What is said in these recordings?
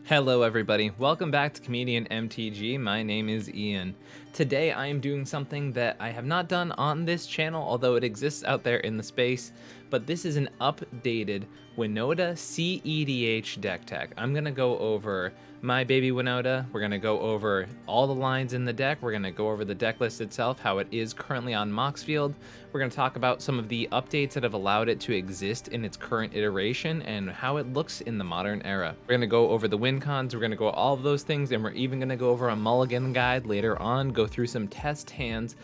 Hello everybody, welcome back to Comedian MTG. My name is Ian. Today I am doing something that I have not done on this channel, although it exists out there in the space, but this is an updated Winota cEDH deck tech. I'm gonna go over my baby Winota, we're gonna go over all the lines in the deck, we're gonna go over the deck list itself, how it is currently on Moxfield, we're gonna talk about some of the updates that have allowed it to exist in its current iteration and how it looks in the modern era. We're gonna go over the win cons, we're gonna go all of those things, and we're even gonna go over a Mulligan guide later on, go through some test hands,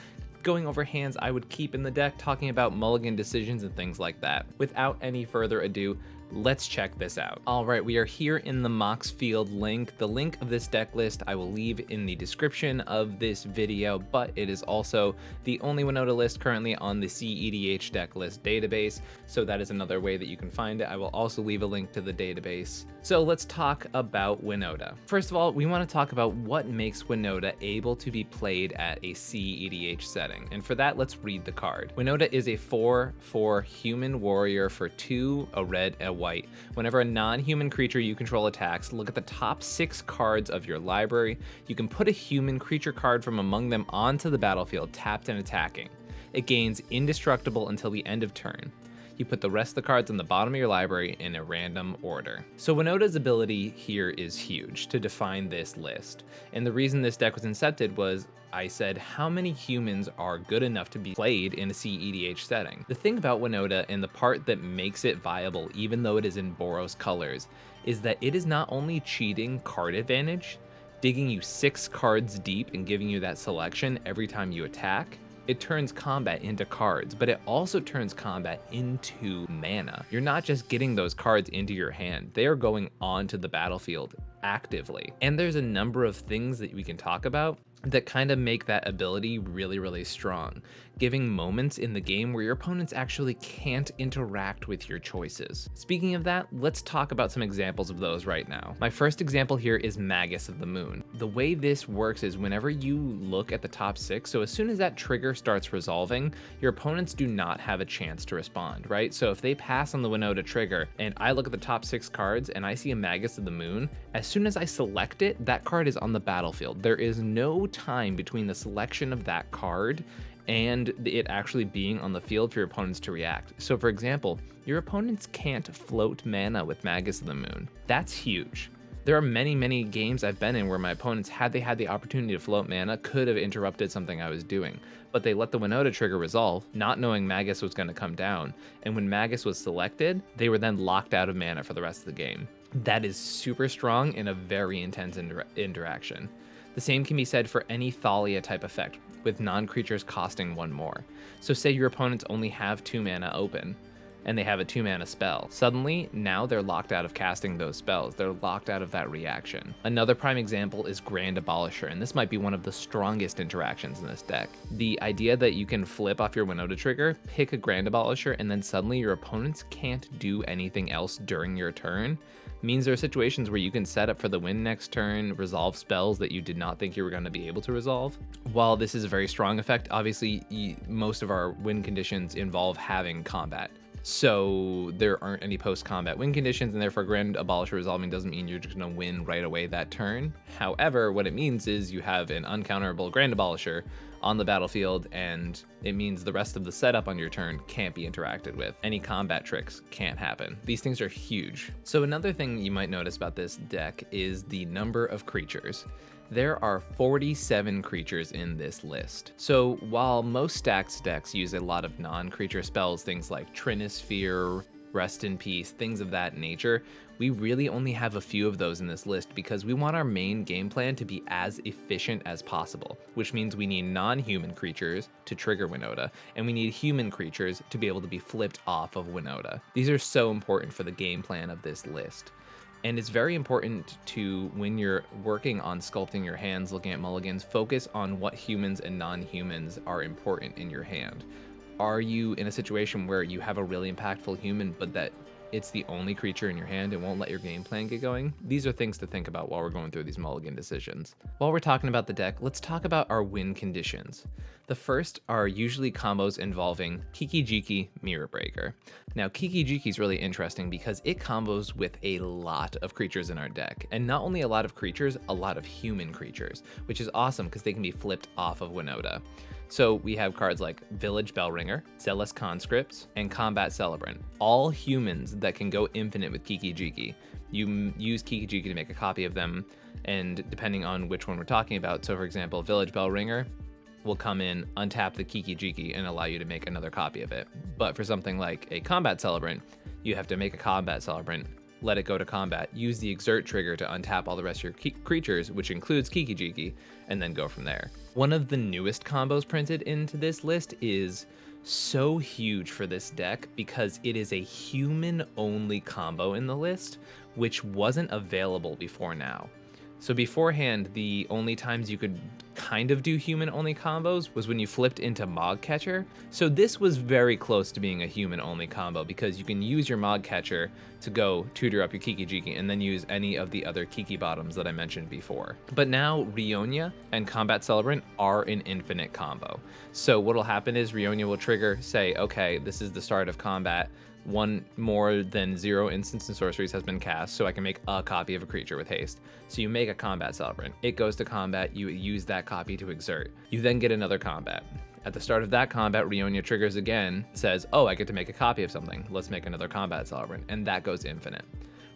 going over hands I would keep in the deck, talking about Mulligan decisions and things like that. Without any further ado, let's check this out. All right, we are here in the Moxfield link. The link of this deck list I will leave in the description of this video, but it is also the only Winota list currently on the cEDH deck list database, so that is another way that you can find it. I will also leave a link to the database. So let's talk about Winota. First of all, we want to talk about what makes Winota able to be played at a cEDH setting, and for that, let's read the card. Winota is a 4/4 human warrior for 2, a red, and a white. Whenever a non-human creature you control attacks, look at the top 6 cards of your library. You can put a human creature card from among them onto the battlefield, tapped and attacking. It gains indestructible until the end of turn. You put the rest of the cards on the bottom of your library in a random order. So Winota's ability here is huge to define this list. And the reason this deck was incepted was I said, how many humans are good enough to be played in a cEDH setting? The thing about Winota, and the part that makes it viable even though it is in Boros colors, is that it is not only cheating card advantage, digging you 6 cards deep and giving you that selection every time you attack. It turns combat into cards, but it also turns combat into mana. You're not just getting those cards into your hand, they are going onto the battlefield actively. And there's a number of things that we can talk about that kind of make that ability really, really strong, giving moments in the game where your opponents actually can't interact with your choices. Speaking of that, let's talk about some examples of those right now. My first example here is Magus of the Moon. The way this works is whenever you look at the top 6, so as soon as that trigger starts resolving, your opponents do not have a chance to respond, right? So if they pass on the Winota trigger and I look at the top 6 cards and I see a Magus of the Moon, as soon as I select it, that card is on the battlefield. There is no time between the selection of that card and it actually being on the field for your opponents to react. So for example, your opponents can't float mana with Magus of the Moon. That's huge. There are many games I've been in where my opponents, had they had the opportunity to float mana, could have interrupted something I was doing, but they let the Winota trigger resolve, not knowing Magus was going to come down, and when Magus was selected, they were then locked out of mana for the rest of the game. That is super strong in a very intense interaction. The same can be said for any Thalia type effect, with non-creatures costing 1 more. So say your opponents only have 2 mana open, and they have a 2 mana spell. Suddenly, now they're locked out of casting those spells. They're locked out of that reaction. Another prime example is Grand Abolisher, and this might be one of the strongest interactions in this deck. The idea that you can flip off your Winota trigger, pick a Grand Abolisher, and then suddenly your opponents can't do anything else during your turn means there are situations where you can set up for the win next turn, resolve spells that you did not think you were going to be able to resolve. While this is a very strong effect, obviously most of our win conditions involve having combat. So there aren't any post-combat win conditions, and therefore Grand Abolisher resolving doesn't mean you're just going to win right away that turn. However, what it means is you have an uncounterable Grand Abolisher on the battlefield, and it means the rest of the setup on your turn can't be interacted with. Any combat tricks can't happen. These things are huge. So another thing you might notice about this deck is the number of creatures. There are 47 creatures in this list. So while most Stax decks use a lot of non-creature spells, things like Trinisphere, Rest in Peace, things of that nature, we really only have a few of those in this list because we want our main game plan to be as efficient as possible, which means we need non-human creatures to trigger Winota, and we need human creatures to be able to be flipped off of Winota. These are so important for the game plan of this list. And it's very important to, when you're working on sculpting your hands, looking at mulligans, focus on what humans and non-humans are important in your hand. Are you in a situation where you have a really impactful human, but that it's the only creature in your hand and won't let your game plan get going. These are things to think about while we're going through these mulligan decisions. While we're talking about the deck, let's talk about our win conditions. The first are usually combos involving Kiki-Jiki, Mirror Breaker. Now, Kiki-Jiki is really interesting because it combos with a lot of creatures in our deck, and not only a lot of creatures, a lot of human creatures, which is awesome because they can be flipped off of Winota. So we have cards like Village Bellringer, Zealous Conscripts, and Combat Celebrant, all humans that can go infinite with Kiki-Jiki. You use Kiki-Jiki to make a copy of them, and depending on which one we're talking about, so for example, Village Bellringer will come in, untap the Kiki-Jiki, and allow you to make another copy of it. But for something like a Combat Celebrant, you have to make a Combat Celebrant, let it go to combat, use the exert trigger to untap all the rest of your creatures, which includes Kiki-Jiki, and then go from there. One of the newest combos printed into this list is so huge for this deck because it is a human-only combo in the list, which wasn't available before now. So beforehand, the only times you could kind of do human-only combos was when you flipped into Mog Catcher. So this was very close to being a human-only combo because you can use your Mog Catcher to go tutor up your Kiki-Jiki and then use any of the other Kiki bottoms that I mentioned before. But now Rionia and Combat Celebrant are an infinite combo. So what'll happen is Rionia will trigger, say, okay, this is the start of combat. One more than 0 instants and sorceries has been cast, so I can make a copy of a creature with haste. So you make a Combat Celebrant. It goes to combat, you use that copy to exert. You then get another combat. At the start of that combat, Rionia triggers again, says, oh, I get to make a copy of something. Let's make another Combat Celebrant, and that goes infinite.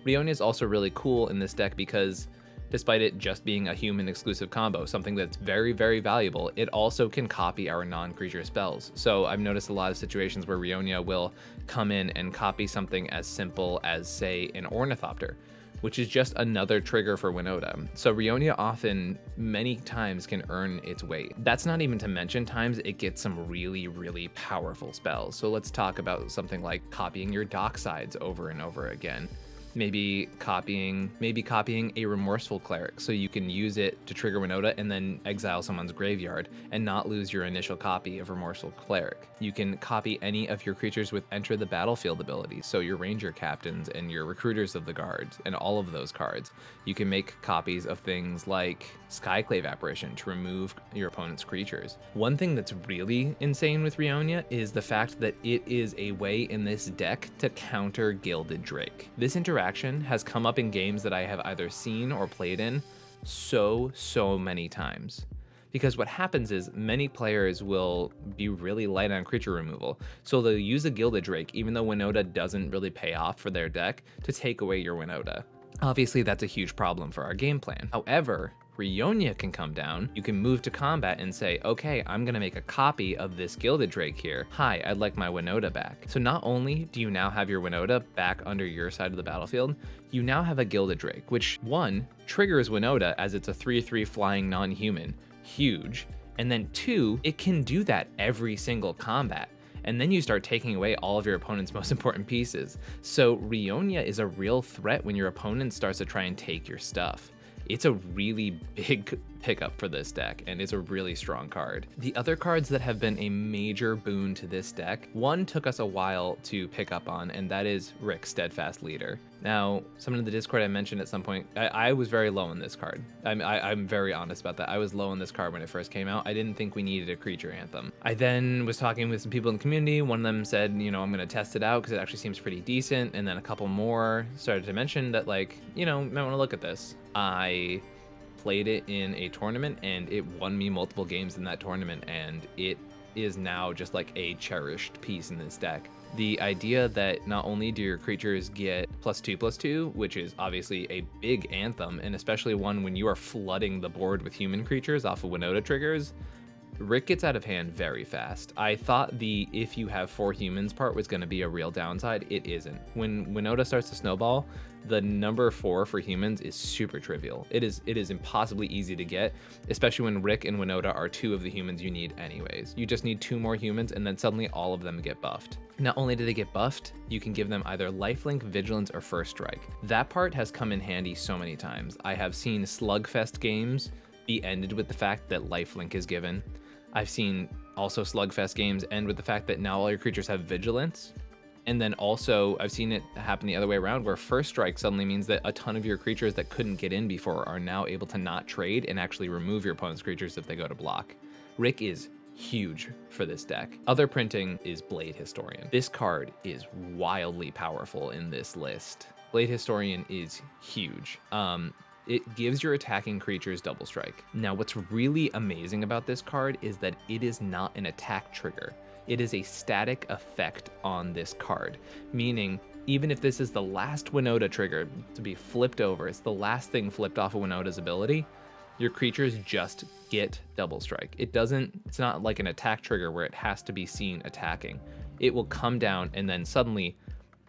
Rionia is also really cool in this deck because despite it just being a human exclusive combo, something that's very, very valuable, it also can copy our non-creature spells. So I've noticed a lot of situations where Rionia will come in and copy something as simple as, say, an Ornithopter, which is just another trigger for Winota. So Rionia often, many times, can earn its weight. That's not even to mention times it gets some really, really powerful spells. So let's talk about something like copying your Docksides over and over again. Maybe copying a Remorseful Cleric so you can use it to trigger Winota and then exile someone's graveyard and not lose your initial copy of Remorseful Cleric. You can copy any of your creatures with Enter the Battlefield abilities, so your Ranger Captains and your Recruiters of the Guards and all of those cards. You can make copies of things like Skyclave Apparition to remove your opponent's creatures. One thing that's really insane with Rionia is the fact that it is a way in this deck to counter Gilded Drake. This interaction has come up in games that I have either seen or played in so many times. Because what happens is many players will be really light on creature removal, so they'll use a Gilded Drake even though Winota doesn't really pay off for their deck to take away your Winota. Obviously that's a huge problem for our game plan. However, Rionia can come down, you can move to combat and say, okay, I'm gonna make a copy of this Gilded Drake here. Hi, I'd like my Winota back. So not only do you now have your Winota back under your side of the battlefield, you now have a Gilded Drake, which one, triggers Winota as it's a 3/3 flying non-human, huge, and then two, it can do that every single combat. And then you start taking away all of your opponent's most important pieces. So Rionia is a real threat when your opponent starts to try and take your stuff. It's a really big pickup for this deck, and it's a really strong card. The other cards that have been a major boon to this deck, one took us a while to pick up on, and that is Rick, Steadfast Leader. Now, someone in the Discord I mentioned at some point, I was very low on this card. I'm very honest about that. I was low on this card when it first came out. I didn't think we needed a creature anthem. I then was talking with some people in the community. One of them said, you know, I'm gonna test it out because it actually seems pretty decent. And then a couple more started to mention that, like, you know, you might wanna look at this. I played it in a tournament and it won me multiple games in that tournament, and it is now just like a cherished piece in this deck. The idea that not only do your creatures get +2/+2, which is obviously a big anthem, and especially one when you are flooding the board with human creatures off of Winota triggers, Rick gets out of hand very fast. I thought the if you have 4 humans part was going to be a real downside. It isn't. When Winota starts to snowball, the number 4 for humans is super trivial. It is impossibly easy to get, especially when Rick and Winota are 2 of the humans you need anyways. You just need 2 more humans and then suddenly all of them get buffed. Not only do they get buffed, you can give them either lifelink, vigilance, or first strike. That part has come in handy so many times. I have seen Slugfest games be ended with the fact that lifelink is given. I've seen also Slugfest games end with the fact that now all your creatures have vigilance, And then also I've seen it happen the other way around, where first strike suddenly means that a ton of your creatures that couldn't get in before are now able to not trade and actually remove your opponent's creatures if they go to block. Rick is huge for this deck. Other printing is Blade Historian. This card is wildly powerful in this list. Blade Historian is huge. It gives your attacking creatures double strike. Now, what's really amazing about this card is that it is not an attack trigger. It is a static effect on this card, meaning even if this is the last Winota trigger to be flipped over, it's the last thing flipped off of Winota's ability, your creatures just get double strike. It's not like an attack trigger where it has to be seen attacking. It will come down and then suddenly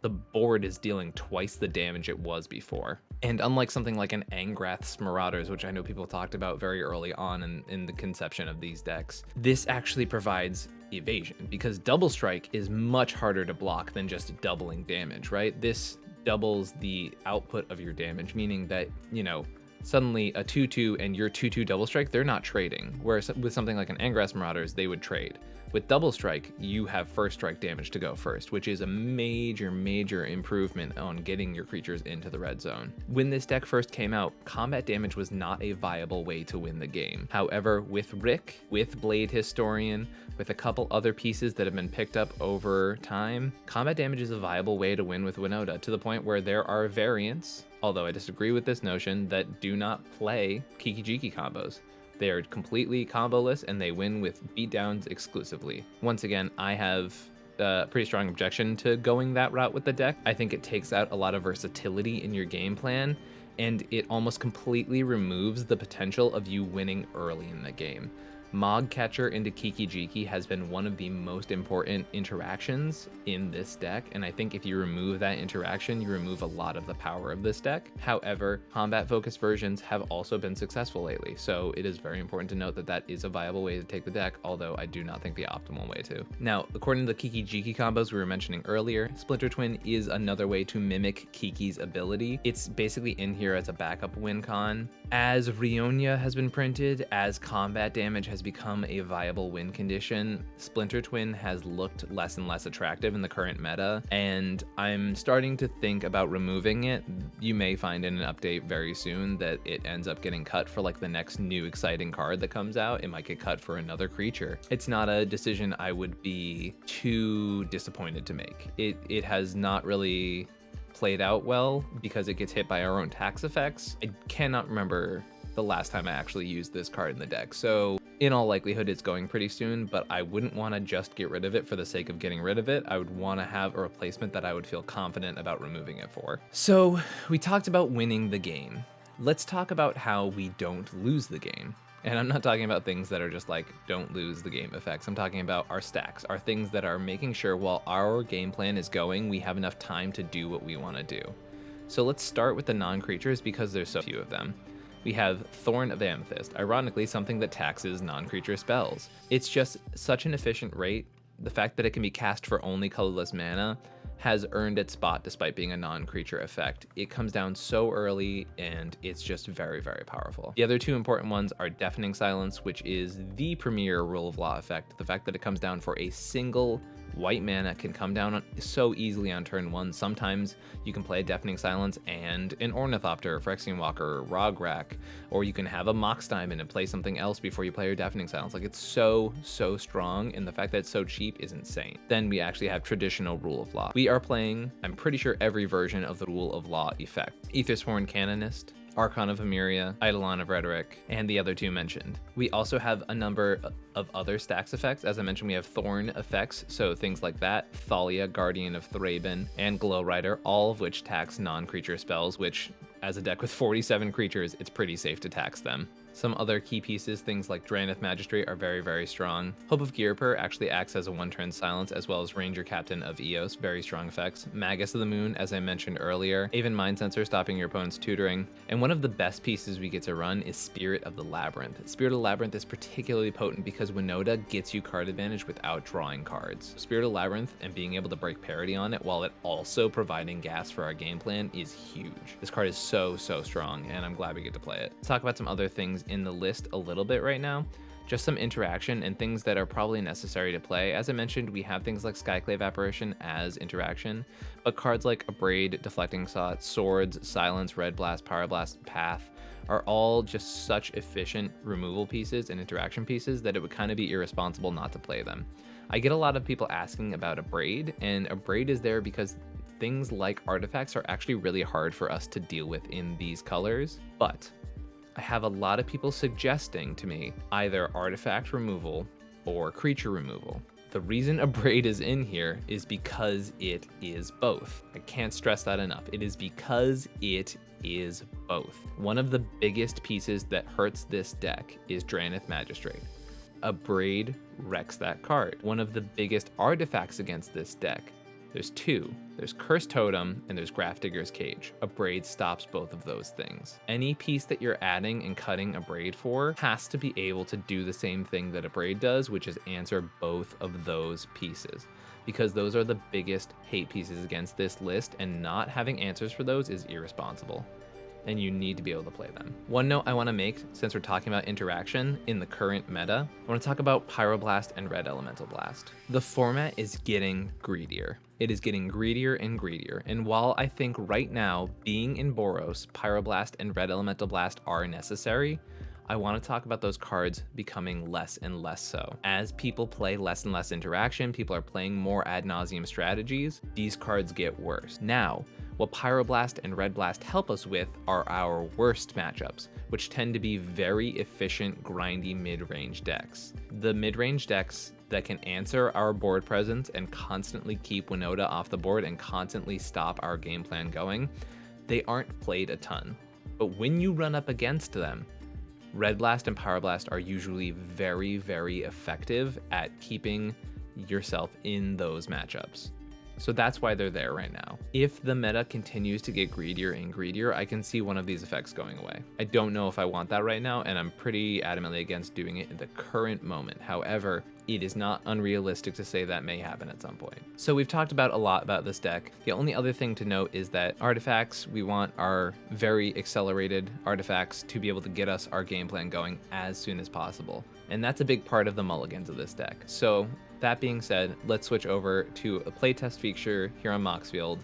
the board is dealing twice the damage it was before. And unlike something like an Angrath's Marauders, which I know people talked about very early on in the conception of these decks, this actually provides evasion, because double strike is much harder to block than just doubling damage, right? This doubles the output of your damage, meaning that, you know, suddenly a 2/2 and your 2/2 double strike, they're not trading. Whereas with something like an Angrath's Marauders, they would trade. With double strike, you have first strike damage to go first, which is a major improvement on getting your creatures into the red zone. When this deck first came out, combat damage was not a viable way to win the game. However, with Rick, with Blade Historian, with a couple other pieces that have been picked up over time, combat damage is a viable way to win with Winota, to the point where there are variants, although I disagree with this notion, that do not play Kiki-Jiki combos. They are completely comboless and they win with beatdowns exclusively. Once again, I have a pretty strong objection to going that route with the deck. I think it takes out a lot of versatility in your game plan, and it almost completely removes the potential of you winning early in the game. Mog Catcher into Kiki-Jiki has been one of the most important interactions in this deck, and I think if you remove that interaction, you remove a lot of the power of this deck. However, combat-focused versions have also been successful lately, so it is very important to note that that is a viable way to take the deck, although I do not think the optimal way to. Now, according to the Kiki-Jiki combos we were mentioning earlier, Splinter Twin is another way to mimic Kiki's ability. It's basically in here as a backup win con. As Rionia has been printed, as combat damage has become a viable win condition, Splinter Twin has looked less and less attractive in the current meta, and I'm starting to think about removing it. You may find in an update very soon that it ends up getting cut for like the next new exciting card that comes out. It might get cut for another creature. It's not a decision I would be too disappointed to make. It has not really played out well because it gets hit by our own tax effects. I cannot remember the last time I actually used this card in the deck, so in all likelihood it's going pretty soon, but I wouldn't want to just get rid of it for the sake of getting rid of it. I would want to have a replacement that I would feel confident about removing it for. So we talked about winning the game. Let's talk about how we don't lose the game. And I'm not talking about things that are just like don't lose the game effects. I'm talking about our stacks, our things that are making sure while our game plan is going, we have enough time to do what we want to do. So let's start with the non-creatures because there's so few of them. We have Thorn of Amethyst, ironically something that taxes non-creature spells. It's just such an efficient rate. The fact that it can be cast for only colorless mana has earned its spot despite being a non-creature effect. It comes down so early and it's just very powerful. The other two important ones are Deafening Silence, which is the premier rule of law effect. The fact that it comes down for a single white mana can come down so easily on turn one. Sometimes you can play a Deafening Silence and an Ornithopter, Phyrexian Walker, Rograk, or you can have a Mox Diamond and play something else before you play your Deafening Silence. Like, it's so strong, and the fact that it's so cheap is insane. Then we actually have traditional Rule of Law. We are playing, I'm pretty sure, every version of the Rule of Law effect. Aethersworn Canonist, Archon of Emeria, Eidolon of Rhetoric, and the other two mentioned. We also have a number of other Stax effects. As I mentioned, we have Thorn effects, so things like that, Thalia, Guardian of Thraben, and Glow Rider, all of which tax non-creature spells, which, as a deck with 47 creatures, it's pretty safe to tax them. Some other key pieces, things like Drannith Magistrate, are very strong. Hope of Gearper actually acts as a one-turn silence, as well as Ranger Captain of Eos, very strong effects. Magus of the Moon, as I mentioned earlier. Aven Mind Sensor, stopping your opponent's tutoring. And one of the best pieces we get to run is Spirit of the Labyrinth. Spirit of the Labyrinth is particularly potent because Winota gets you card advantage without drawing cards. Spirit of the Labyrinth and being able to break parity on it while it also providing gas for our game plan is huge. This card is so strong, and I'm glad we get to play it. Let's talk about some other things things in the list a little bit right now. Just some interaction and things that are probably necessary to play. As I mentioned, we have things like Skyclave Apparition as interaction, but cards like Abrade, Deflecting Shot, Swords, Silence, Red Blast, Pyroblast, Path are all just such efficient removal pieces and interaction pieces that it would kind of be irresponsible not to play them. I get a lot of people asking about Abrade, and Abrade is there because things like artifacts are actually really hard for us to deal with in these colors, but I have a lot of people suggesting to me either artifact removal or creature removal. The reason Abrade is in here is because it is both. I can't stress that enough. It is because it is both. One of the biggest pieces that hurts this deck is Drannith Magistrate. Abrade wrecks that card. One of the biggest artifacts against this deck, there's two. There's Cursed Totem and there's Grafdigger's Cage. Abrade stops both of those things. Any piece that you're adding and cutting Abrade for has to be able to do the same thing that Abrade does, which is answer both of those pieces, because those are the biggest hate pieces against this list, and not having answers for those is irresponsible, and you need to be able to play them. One note I want to make, since we're talking about interaction in the current meta, I want to talk about Pyroblast and Red Elemental Blast. The format is getting greedier. It is getting greedier and greedier, and while I think right now, being in Boros, Pyroblast and Red Elemental Blast are necessary, I want to talk about those cards becoming less and less so. As people play less and less interaction, people are playing more ad nauseum strategies, these cards get worse. Now, what Pyroblast and Red Blast help us with are our worst matchups, which tend to be very efficient, grindy mid-range decks. The mid-range decks that can answer our board presence and constantly keep Winota off the board and constantly stop our game plan going, they aren't played a ton. But when you run up against them, Red Blast and Pyroblast are usually very, very effective at keeping yourself in those matchups. So that's why they're there right now. If the meta continues to get greedier and greedier, I can see one of these effects going away. I don't know if I want that right now, and I'm pretty adamantly against doing it in the current moment. However, it is not unrealistic to say that may happen at some point. So we've talked about a lot about this deck. The only other thing to note is that artifacts, we want our very accelerated artifacts to be able to get us our game plan going as soon as possible. And that's a big part of the mulligans of this deck. So that being said, let's switch over to a playtest feature here on Moxfield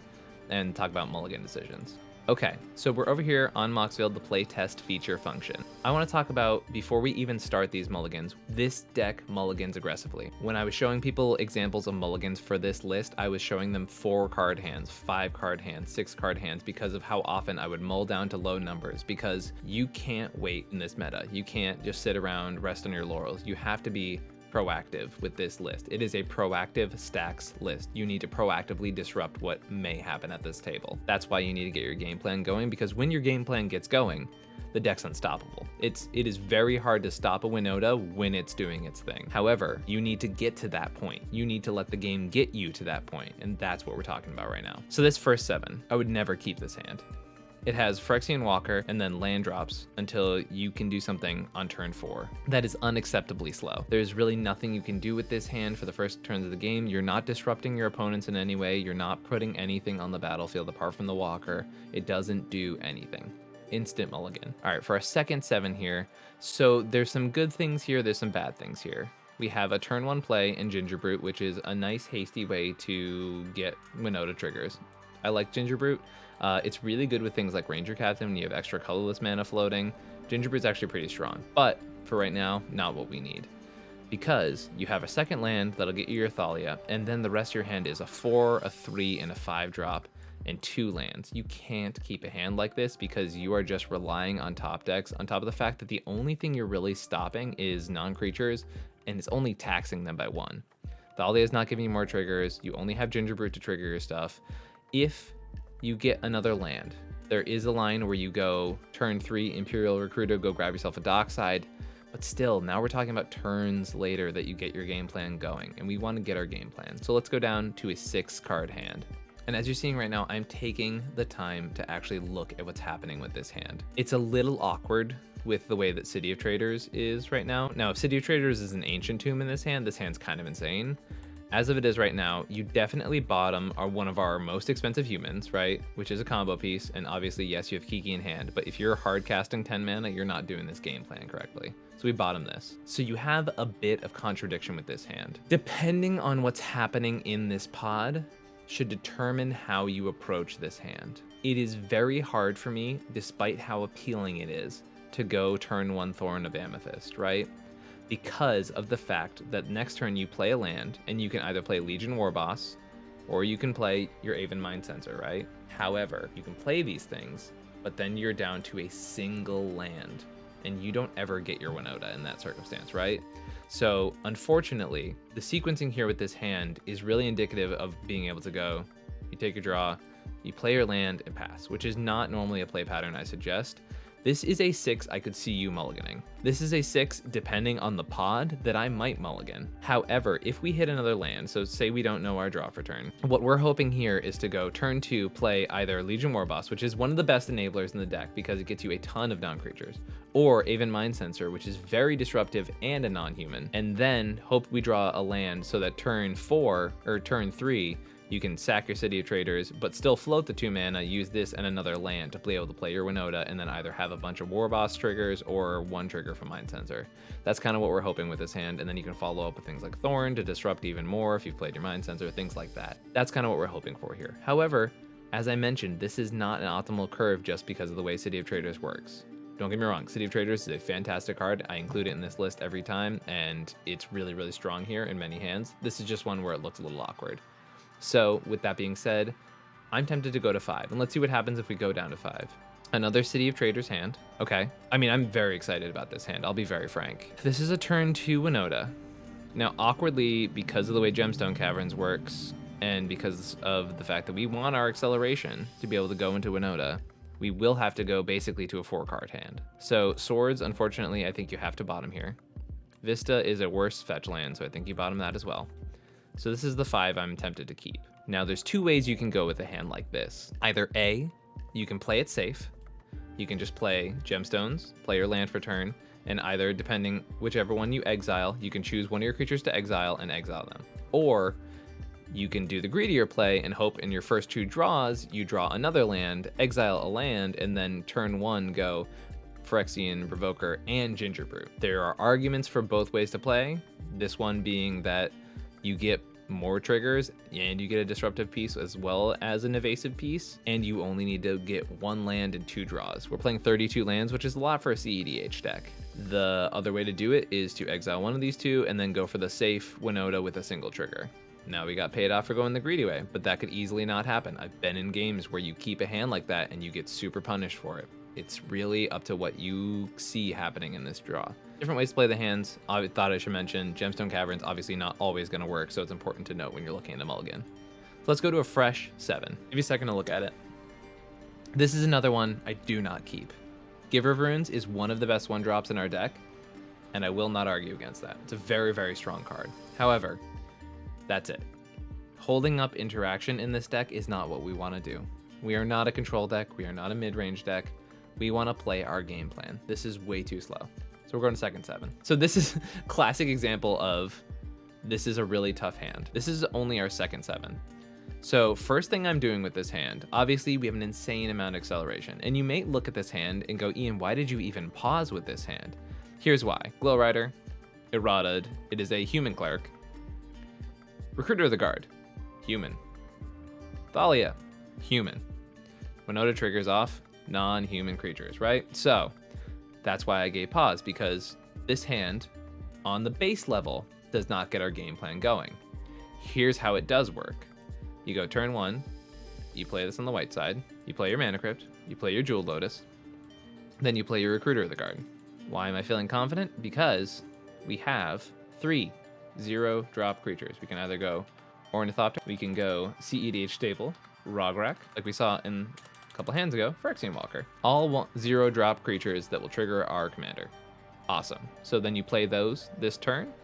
and talk about mulligan decisions. Okay, so we're over here on Moxfield, the playtest feature function. I want to talk about, before we even start these mulligans, this deck mulligans aggressively. When I was showing people examples of mulligans for this list, I was showing them 4 card hands, 5 card hands, 6 card hands, because of how often I would mull down to low numbers, because you can't wait in this meta. You can't just sit around, rest on your laurels. You have to be proactive with this list. It is a proactive Stax list. You need to proactively disrupt what may happen at this table. That's why you need to get your game plan going, because when your game plan gets going, the deck's unstoppable. It is very hard to stop a Winota when it's doing its thing. However, you need to get to that point. You need to let the game get you to that point, and that's what we're talking about right now. So this first 7, I would never keep this hand. It has Phyrexian Walker and then land drops until you can do something on turn 4. That is unacceptably slow. There's really nothing you can do with this hand for the first turns of the game. You're not disrupting your opponents in any way. You're not putting anything on the battlefield apart from the Walker. It doesn't do anything. Instant mulligan. All right, for our second 7 here. So there's some good things here. There's some bad things here. We have a turn 1 play in Ginger Brute, which is a nice hasty way to get Winota triggers. I like Ginger Brute. It's really good with things like Ranger Captain when you have extra colorless mana floating. Ginger Brute's actually pretty strong, but for right now, not what we need. Because you have a second land that'll get you your Thalia, and then the rest of your hand is a 4, a 3, and a 5 drop, and 2 lands. You can't keep a hand like this because you are just relying on top decks, on top of the fact that the only thing you're really stopping is non-creatures, and it's only taxing them by 1. Thalia is not giving you more triggers. You only have Ginger Brute to trigger your stuff. If you get another land, there is a line where you go turn 3 Imperial Recruiter, go grab yourself a Dockside, but still, now we're talking about turns later that you get your game plan going, and we want to get our game plan. So let's go down to a 6 card hand. And as you're seeing right now, I'm taking the time to actually look at what's happening with this hand. It's a little awkward with the way that City of Traders is right now. Now, if City of Traders is an Ancient Tomb in this hand's kind of insane. as of it is right now, you definitely bottom are one of our most expensive humans, right? Which is a combo piece, and obviously, yes, you have Kiki in hand, but if you're hard casting 10 mana, you're not doing this game plan correctly. So we bottom this. So you have a bit of contradiction with this hand. Depending on what's happening in this pod, should determine how you approach this hand. It is very hard for me, despite how appealing it is, to go turn 1 Thorn of Amethyst, right? Because of the fact that next turn you play a land, and you can either play Legion Warboss, or you can play your Aven Mind Sensor, right? However, you can play these things, but then you're down to a single land, and you don't ever get your Winota in that circumstance, right? So, unfortunately, the sequencing here with this hand is really indicative of being able to go, you take your draw, you play your land, and pass, which is not normally a play pattern I suggest. This is a 6 I could see you mulliganing. This is a 6, depending on the pod, that I might mulligan. However, if we hit another land, so say we don't know our draw for turn, what we're hoping here is to go turn 2, play either Legion Warboss, which is one of the best enablers in the deck because it gets you a ton of non-creatures, or Aven Mind Sensor, which is very disruptive and a non-human, and then hope we draw a land so that turn 4, or turn 3, you can sack your City of Traders, but still float the 2 mana, use this and another land to be able to play your Winota, and then either have a bunch of Warboss triggers or 1 trigger from Mind Sensor. That's kind of what we're hoping with this hand, and then you can follow up with things like Thorn to disrupt even more if you've played your Mind Sensor, things like that. That's kind of what we're hoping for here. However, as I mentioned, this is not an optimal curve just because of the way City of Traders works. Don't get me wrong, City of Traders is a fantastic card. I include it in this list every time, and it's really, really strong here in many hands. This is just one where it looks a little awkward. So with that being said, I'm tempted to go to 5, and let's see what happens if we go down to 5. Another City of Traders hand. Okay. I mean, I'm very excited about this hand. I'll be very frank. This is a turn 2 Winota. Now, awkwardly, because of the way Gemstone Caverns works, and because of the fact that we want our acceleration to be able to go into Winota, we will have to go basically to a 4-card hand. So Swords, unfortunately, I think you have to bottom here. Vista is a worse fetch land, so I think you bottom that as well. So this is the 5 I'm tempted to keep. Now there's 2 ways you can go with a hand like this. Either A, you can play it safe. You can just play Gemstones, play your land for turn, and either, depending whichever one you exile, you can choose one of your creatures to exile and exile them. Or you can do the greedier play and hope in your first 2 draws, you draw another land, exile a land, and then turn 1 go Phyrexian Provoker and Gingerbrute. There are arguments for both ways to play. This one being that you get more triggers and you get a disruptive piece as well as an evasive piece, and you only need to get 1 land and 2 draws. We're playing 32 lands, which is a lot for a cEDH deck. The other way to do it is to exile one of these 2 and then go for the safe Winota with a single trigger. Now we got paid off for going the greedy way, but that could easily not happen. I've been in games where you keep a hand like that and you get super punished for it. It's really up to what you see happening in this draw. Different ways to play the hands. I thought I should mention Gemstone Caverns, obviously not always going to work, so it's important to note when you're looking at a mulligan. So let's go to a fresh 7. Give you a second to look at it. This is another one I do not keep. Giver of Runes is one of the best 1-drops in our deck, and I will not argue against that. It's a very, very strong card. However, that's it. Holding up interaction in this deck is not what we want to do. We are not a control deck. We are not a mid-range deck. We want to play our game plan. This is way too slow. So we're going to second 7. So this is a classic example of this is a really tough hand. This is only our second 7. So first thing I'm doing with this hand, obviously we have an insane amount of acceleration. And you may look at this hand and go, Ian, why did you even pause with this hand? Here's why. Glow Rider, Errata'd, it is a human cleric. Recruiter of the Guard, human. Thalia, human. Winota triggers off non-human creatures, right? So that's why I gave pause, because this hand on the base level does not get our game plan going. Here's how it does work. You go turn 1, you play this on the white side, you play your Mana Crypt, you play your Jeweled Lotus, then you play your Recruiter of the Guard. Why am I feeling confident? Because we have 3 0-drop creatures. We can either go Ornithopter, we can go cEDH Staple, Rograk, like we saw in couple hands ago, Phyrexian Walker. All 0-drop creatures that will trigger our commander. Awesome. So then you play those this turn,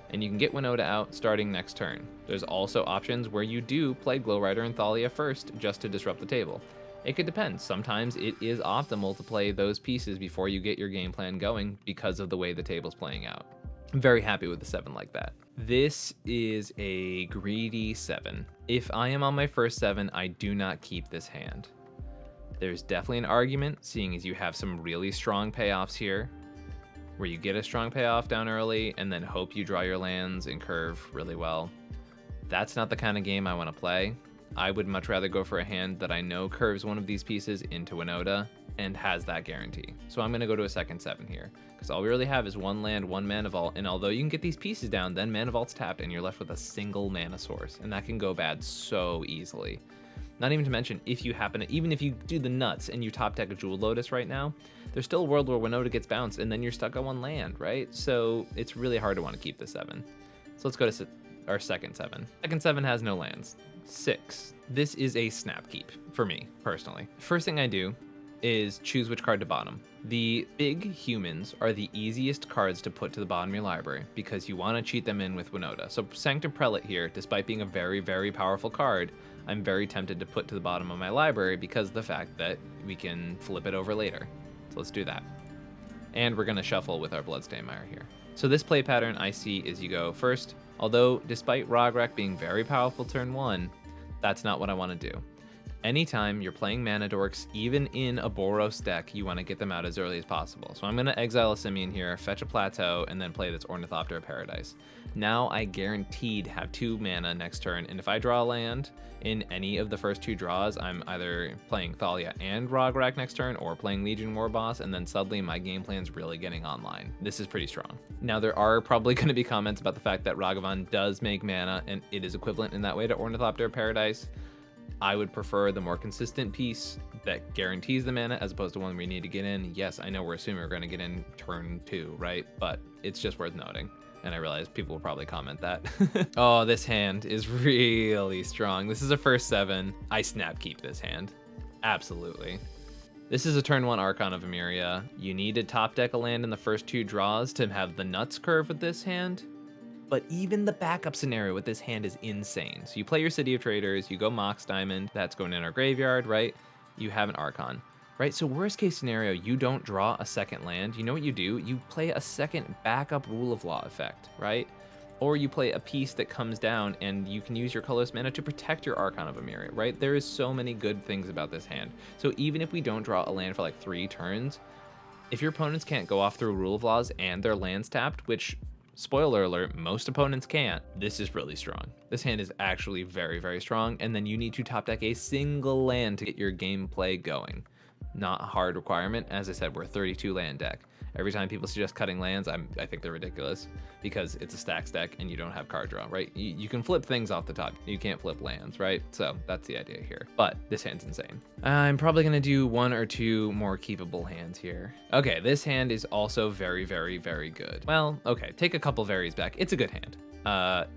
and you can get Winota out starting next turn. There's also options where you do play Glow Rider and Thalia first just to disrupt the table. It could depend. Sometimes it is optimal to play those pieces before you get your game plan going because of the way the table's playing out. I'm very happy with the 7 like that. This is a greedy 7. If I am on my first 7, I do not keep this hand. There's definitely an argument, seeing as you have some really strong payoffs here, where you get a strong payoff down early and then hope you draw your lands and curve really well. That's not the kind of game I want to play. I would much rather go for a hand that I know curves one of these pieces into Winota and has that guarantee. So I'm going to go to a second 7 here, because all we really have is 1 land, 1 mana vault, and although you can get these pieces down, then mana vault's tapped and you're left with a single mana source, and that can go bad so easily. Not even to mention, if you happen to, even if you do the nuts and you top deck a Jewel Lotus right now, there's still a world where Winota gets bounced and then you're stuck on 1 land, right? So it's really hard to want to keep the 7. So let's go to our second 7. Second 7 has no lands. 6. This is a snap keep for me, personally. First thing I do is choose which card to bottom. The big humans are the easiest cards to put to the bottom of your library because you want to cheat them in with Winota. So Sanctum Prelate here, despite being a very, very powerful card, I'm very tempted to put to the bottom of my library because of the fact that we can flip it over later. So let's do that. And we're going to shuffle with our Bloodstained Mire here. So this play pattern I see is you go first, although despite Rograk being very powerful turn 1, that's not what I want to do. Anytime you're playing mana dorks, even in a Boros deck, you want to get them out as early as possible. So I'm going to exile a Simian here, fetch a Plateau, and then play this Ornithopter of Paradise. Now I guaranteed have 2 mana next turn, and if I draw a land in any of the first 2 draws, I'm either playing Thalia and Rograk next turn, or playing Legion Warboss, and then suddenly my game plan's really getting online. This is pretty strong. Now there are probably going to be comments about the fact that Ragavan does make mana, and it is equivalent in that way to Ornithopter of Paradise. I would prefer the more consistent piece that guarantees the mana as opposed to one we need to get in. Yes, I know we're assuming we're going to get in turn 2, right? But it's just worth noting. And I realize people will probably comment that. Oh, this hand is really strong. This is a first 7. I snap keep this hand. Absolutely. This is a turn 1 Archon of Emeria. You need to top deck a land in the first 2 draws to have the nuts curve with this hand. But even the backup scenario with this hand is insane. So you play your City of Traders, you go Mox Diamond, that's going in our graveyard, right? You have an Archon, right? So worst case scenario, you don't draw a second land. You know what you do? You play a second backup Rule of Law effect, right? Or you play a piece that comes down and you can use your colorless mana to protect your Archon of Emeria, right? There is so many good things about this hand. So even if we don't draw a land for like 3 turns, if your opponents can't go off through Rule of Laws and their land's tapped, which, spoiler alert, most opponents can't, this is really strong. This hand is actually very, very strong, and then you need to top deck a single land to get your gameplay going. Not a hard requirement. As I said, we're a 32 land deck. Every time people suggest cutting lands, I think they're ridiculous because it's a Stax deck and you don't have card draw, right? You can flip things off the top. You can't flip lands, right? So that's the idea here. But this hand's insane. I'm probably going to do 1 or 2 more keepable hands here. Okay, this hand is also very, very, very good. Well, okay, take a couple varies back. It's a good hand.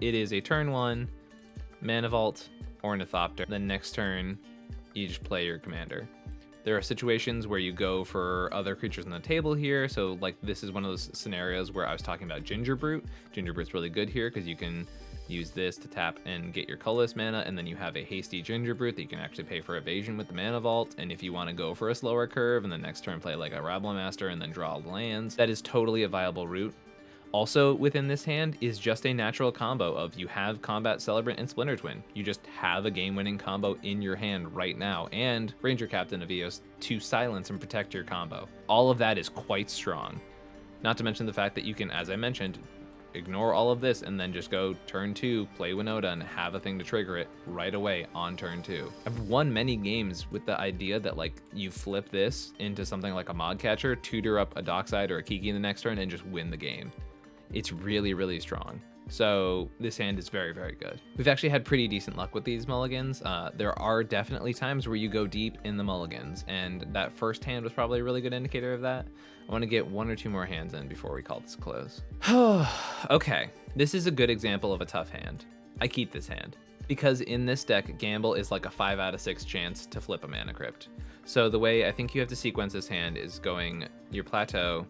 It is a turn 1 Mana Vault, Ornithopter. Then next turn, you just play your commander. There are situations where you go for other creatures on the table here. So like this is one of those scenarios where I was talking about Ginger Brute. Ginger Brute's really good here because you can use this to tap and get your colorless mana, and then you have a hasty Ginger Brute that you can actually pay for evasion with the Mana Vault. And if you want to go for a slower curve and the next turn play like a Rabble Master and then draw lands, that is totally a viable route. Also within this hand is just a natural combo of you have Combat Celebrant and Splinter Twin. You just have a game-winning combo in your hand right now, and Ranger Captain of Eos to silence and protect your combo. All of that is quite strong. Not to mention the fact that you can, as I mentioned, ignore all of this and then just go turn 2, play Winota, and have a thing to trigger it right away on turn 2. I've won many games with the idea that like you flip this into something like a Mod Catcher, tutor up a Dockside or a Kiki in the next turn, and just win the game. It's really, really strong. So this hand is very, very good. We've actually had pretty decent luck with these mulligans. There are definitely times where you go deep in the mulligans, and that first hand was probably a really good indicator of that. I want to get 1 or 2 more hands in before we call this a close. Okay, this is a good example of a tough hand. I keep this hand because in this deck, Gamble is like a 5 out of 6 chance to flip a Mana Crypt. So the way I think you have to sequence this hand is going your Plateau,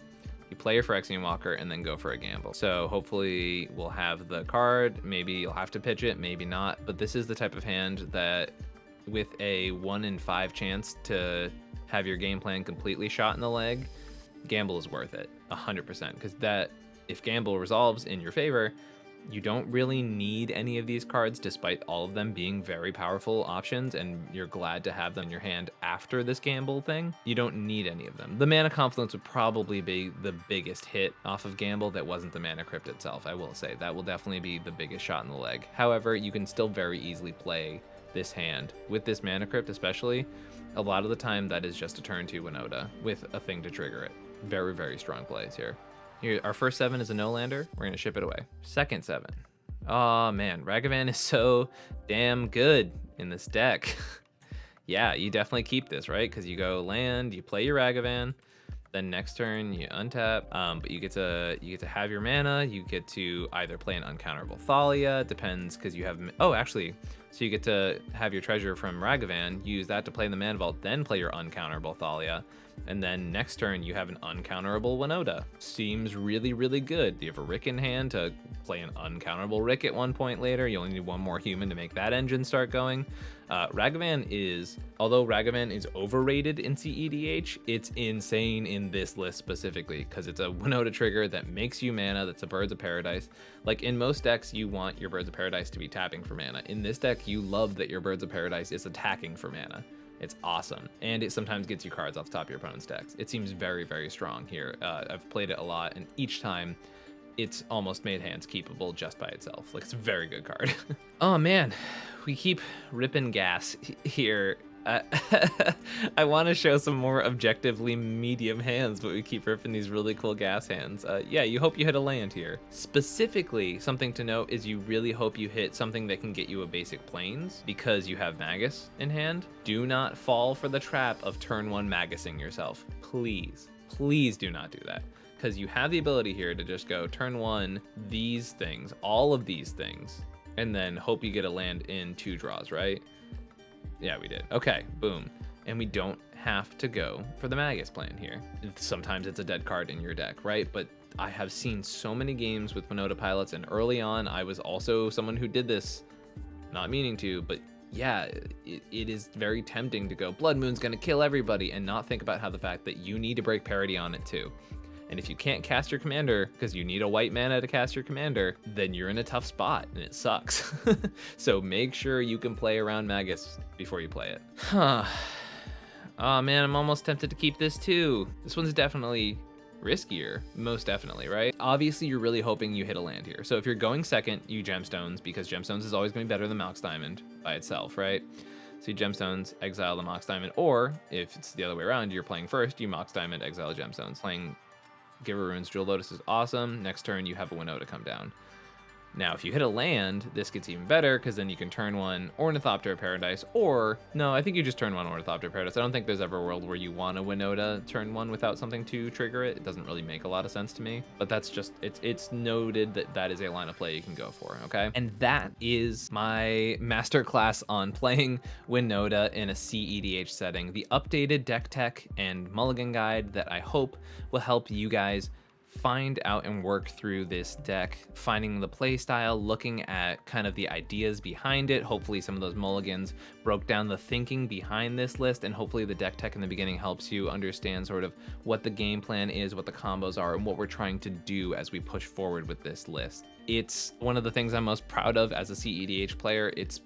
you play your Phyrexian Walker, and then go for a Gamble. So hopefully we'll have the card. Maybe you'll have to pitch it, maybe not. But this is the type of hand that with a 1 in 5 chance to have your game plan completely shot in the leg, Gamble is worth it, 100%. Because that if Gamble resolves in your favor, you don't really need any of these cards, despite all of them being very powerful options, and you're glad to have them in your hand after this Gamble thing. You don't need any of them. The Mana Confluence would probably be the biggest hit off of Gamble that wasn't the Mana Crypt itself, I will say. That will definitely be the biggest shot in the leg. However, you can still very easily play this hand. With this Mana Crypt especially, a lot of the time that is just a turn 2 Winota with a thing to trigger it. Very, very strong plays here. Here, our first 7 is a no-lander. We're gonna ship it away. Second 7. Oh man, Ragavan is so damn good in this deck. Yeah, you definitely keep this, right? Because you go land, you play your Ragavan, then next turn you untap, but you get to have your mana. You get to either play an uncounterable Thalia, depends, because you have, oh actually, so you get to have your treasure from Ragavan, use that to play in the Mana Vault, then play your uncounterable Thalia, and then next turn you have an uncounterable Winota. Seems really, really good. You have a Rick in hand to play an uncounterable Rick at one point later. You only need one more human to make that engine start going. Ragavan is, although Ragavan is overrated in cEDH, it's insane in this list specifically because it's a Winota trigger that makes you mana. That's a Birds of Paradise. Like in most decks, you want your Birds of Paradise to be tapping for mana. In this deck, you love that your Birds of Paradise is attacking for mana. It's awesome, and it sometimes gets you cards off the top of your opponent's decks. It seems very, very strong here. I've played it a lot, and each time it's almost made hands keepable just by itself. Like, it's a very good card. Oh man, we keep ripping gas here. I want to show some more objectively medium hands, but we keep ripping these really cool gas hands. Yeah, you hope you hit a land here. Specifically, something to note is you really hope you hit something that can get you a basic plains because you have Magus in hand. Do not fall for the trap of turn 1 Magusing yourself. Please, please do not do that. Because you have the ability here to just go turn 1, these things, all of these things, and then hope you get a land in 2 draws, right? Yeah, we did. Okay, boom. And we don't have to go for the Magus plan here. Sometimes it's a dead card in your deck, right? But I have seen so many games with Winota pilots, and early on, I was also someone who did this, not meaning to, but yeah, it is very tempting to go, Blood Moon's gonna kill everybody, and not think about how the fact that you need to break parity on it too. And if you can't cast your commander because you need a white mana to cast your commander, then you're in a tough spot and it sucks. So make sure you can play around Magus before you play it. Huh. Oh man, I'm almost tempted to keep this too. This one's definitely riskier, most definitely, right? Obviously, you're really hoping you hit a land here. So if you're going second, you Gemstones, because Gemstones is always going to be better than Mox Diamond by itself, right? So you Gemstones, exile the Mox Diamond, or if it's the other way around, you're playing first, you Mox Diamond, exile Gemstones. Playing Giver Runes, Jewel Lotus is awesome. Next turn, you have a Winota come down. Now, if you hit a land, this gets even better, because then you can turn 1 Ornithopter of Paradise, or, no, I think you just turn 1 Ornithopter of Paradise. I don't think there's ever a world where you want a Winota turn 1 without something to trigger it. It doesn't really make a lot of sense to me, but that's just, it's noted that that is a line of play you can go for, okay? And that is my masterclass on playing Winota in a cEDH setting, the updated deck tech and Mulligan guide that I hope will help you guys find out and work through this deck, finding the play style, looking at kind of the ideas behind it. Hopefully some of those mulligans broke down the thinking behind this list, and hopefully the deck tech in the beginning helps you understand sort of what the game plan is, what the combos are, and what we're trying to do as we push forward with this list. It's one of the things I'm most proud of as a cEDH player. It's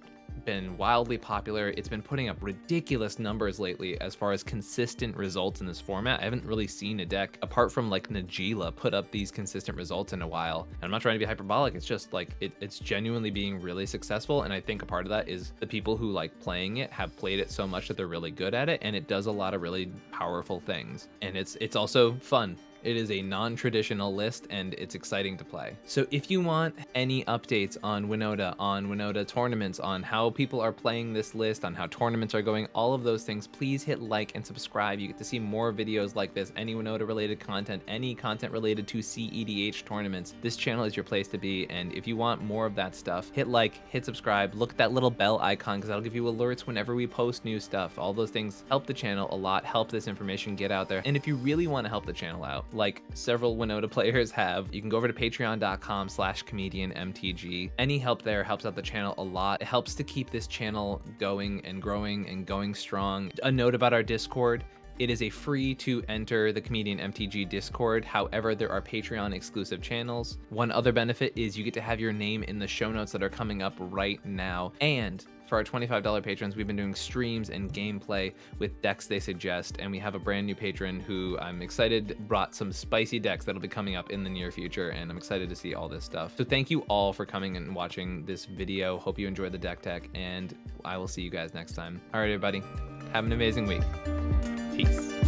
been wildly popular. It's been putting up ridiculous numbers lately as far as consistent results in this format. I haven't really seen a deck apart from like Najila put up these consistent results in a while. And I'm not trying to be hyperbolic. It's just like it's genuinely being really successful. And I think a part of that is the people who like playing it have played it so much that they're really good at it, and it does a lot of really powerful things. And it's also fun. It is a non-traditional list, and it's exciting to play. So if you want any updates on Winota tournaments, on how people are playing this list, on how tournaments are going, all of those things, please hit like and subscribe. You get to see more videos like this, any Winota related content, any content related to cEDH tournaments. This channel is your place to be, and if you want more of that stuff, hit like, hit subscribe, look at that little bell icon, because that'll give you alerts whenever we post new stuff. All those things help the channel a lot, help this information get out there. And if you really want to help the channel out, like several Winota players have, you can go over to patreon.com/comedianmtg. Any help there helps out the channel a lot. It helps to keep this channel going and growing and going strong. A note about our Discord: It is a free to enter the Comedian MTG Discord. However, there are Patreon exclusive channels. One other benefit is you get to have your name in the show notes that are coming up right now. And for our $25 patrons, we've been doing streams and gameplay with decks they suggest, and we have a brand new patron who I'm excited brought some spicy decks that'll be coming up in the near future, and I'm excited to see all this stuff. So thank you all for coming and watching this video. Hope you enjoyed the deck tech, and I will see you guys next time. All right, everybody, have an amazing week. Peace.